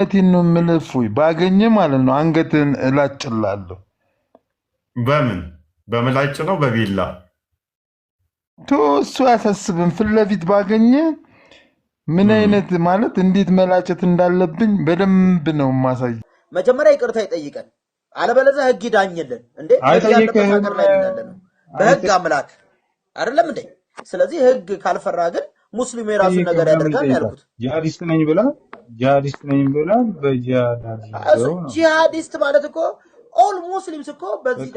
ነው ምልፉይ ባገኘ ማለት ነው አንገትን እላጭላለሁ በምን በመላጭ ነው በቢላ እሱ ያሳስብን ፊት ለፊት ባገኘ ምን አይነት ማለት እንዴት መላጨት እንዳለብኝ በደንብ ነው ማሳይ መጀመሪያ ይቅርታ ይጠይቀን አለበለዚያ ህግ ይዳኝልን እንዴ ያለበት ሀገር ላይ ነው በህግ አምላክ አይደለም እንዴ ስለዚህ ህግ ካልፈራ ግን ሙስሊሙ የራሱ ነገር ያደርጋል ያልኩት ጂሃዲስት ነኝ ብላ ጂሃዲስት ማለት እኮ ኦል ሙስሊምስ እኮ በዚህ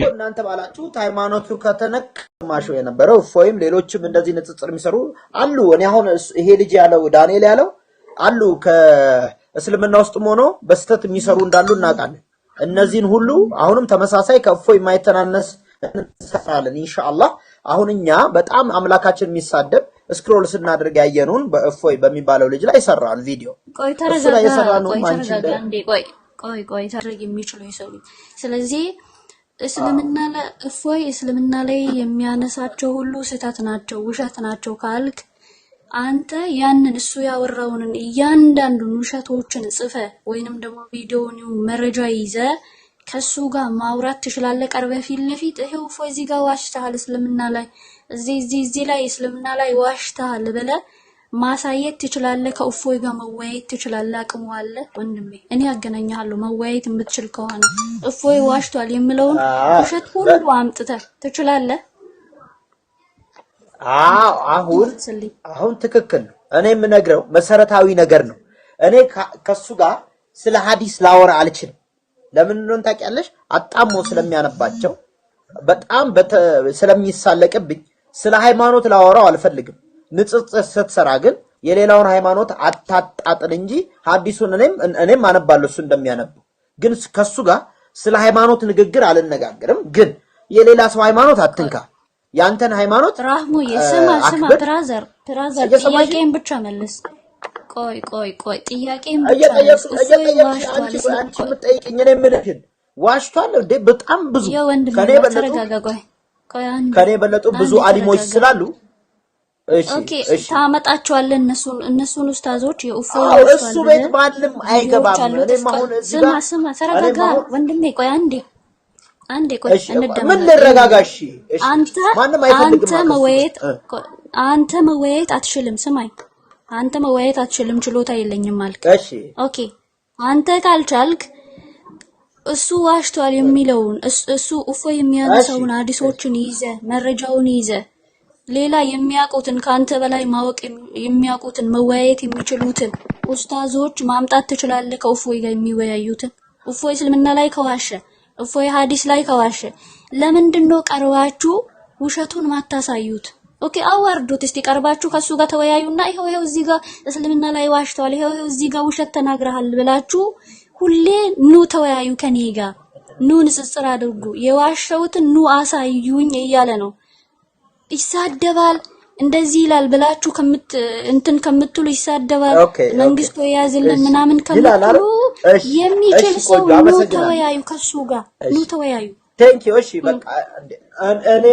እናንተ ባላችሁ ሃይማኖቱ ከተነከማሹ የነበረው ፎይም ሌሎችም እንደዚህ ንጽጽር የሚሰሩ አሉ እኔ አሁን ይሄ ልጅ ያለው ዳንኤል ያለው አሉ ከእስልምና ውስጥም ሆኖ በስተት የሚሰሩ እንዳሉ እናውቃለን እነዚህን ሁሉ አሁንም ተመሳሳይ ከፎይ የማይተናነስ እንሰራለን ኢንሻአላህ አሁን እኛ በጣም አምላካችን የሚሳደብ ስክሮል ስናደርግ ያየነውን በእፎይ በሚባለው ልጅ ላይ ሰራን ቪዲዮ ቆይ ታረግ የሚችለው ይሰሩ ስለዚህ እስልምና ላይ የሚያነሳቸው ሁሉ ስህተት ናቸው ውሸት ናቸው ካልክ አንተ ያንን እሱ ያወራውን እያንዳንዱን ውሸቶችን ጽፈ ወይንም ደግሞ ቪዲዮውን መረጃ ይዘ ከሱ ጋር ማውራት ትችላለህ ቀርበህ ፊት ለፊት ይሄው እዚህ ጋር ዋሽተሃል እስልምና ላይ እዚህ ላይ እስልምና ላይ ዋሽተሃል ብለ ማሳየት ትችላለህ ከእፎይ ጋር መወያየት ትችላለህ አቅሙ አለ ወንድሜ እኔ ያገናኛለሁ መወያየት የምትችል ከሆነ እፎይ ዋሽቷል የሚለውን ውሸት ሁሉ አምጥተህ ትችላለህ አሁን ትክክል እኔ የምነግረው መሰረታዊ ነገር ነው እኔ ከሱ ጋር ስለ ሐዲስ ላወራ አልችልም ለምን እንደሆነ ታውቂያለሽ አጣሞ ስለሚያነባቸው በጣም ስለሚሳለቅብኝ ስለ ሃይማኖት ላወራው አልፈልግም ንጽጽር ስትሰራ ግን የሌላውን ሃይማኖት አታጣጥል እንጂ ሐዲሱን እኔም አነባለሁ እሱ እንደሚያነብ ግን ከሱ ጋር ስለ ሃይማኖት ንግግር አልነጋገርም ግን የሌላ ሰው ሃይማኖት አትንካ ያንተን ሃይማኖት ራህሙ የስማ ብራዘር ጥያቄን ብቻ መልስ ቆይ ጥያቄን ብቻ አንቺ የምትጠይቅኝ እኔ የምልሽን ዋሽቷል እንዴ በጣም ብዙ ከኔ በለጡ ብዙ አሊሞች ስላሉ ኦኬ ታመጣቸዋለህ እነሱን ኡስታዞች እሱ ቤት ማንም አይገባም እኔም አሁን እዚህ ጋር ስማ ተረጋጋ ወንድሜ ቆይ አንዴ ቆይ እንደደም ምን ልረጋጋሽ አንተ መወያየት አትችልም ስማኝ አንተ መወያየት አትችልም ችሎታ የለኝም ማለት እሺ ኦኬ አንተ ካልቻልክ እሱ ዋሽቷል የሚለውን እሱ እፎይ የሚያነሳውን ሐዲሶችን ይዘ መረጃውን ይዘ ሌላ የሚያውቁትን ካንተ በላይ ማወቅ የሚያውቁትን መወያየት የሚችሉትን ኡስታዞች ማምጣት ትችላለህ ከእፎይ ጋር የሚወያዩትን እፎይ እስልምና ላይ ከዋሸ እፎይ ሐዲስ ላይ ከዋሸ ለምንድነው ቀርባችሁ ውሸቱን ማታሳዩት ኦኬ አዋርዱት እስቲ ቀርባችሁ ከሱ ጋር ተወያዩና ይሄው እዚህ ጋር እስልምና ላይ ዋሽቷል ይሄው እዚህ ጋር ውሸት ተናግረሃል ብላችሁ ሁሌ ኑ ተወያዩ ከኔ ጋር ኑ ንጽጽር አድርጉ የዋሸውትን ኑ አሳዩኝ እያለ ነው ይሳደባል እንደዚህ ይላል ብላችሁ ከምትሉ ይሳደባል መንግስቱ ያዝልን ምናምን ከምትሉ የሚችል ሰው ኑ ተወያዩ ከሱ ጋር ኑ ተወያዩ ቴንክ ዩ እሺ በቃ እኔ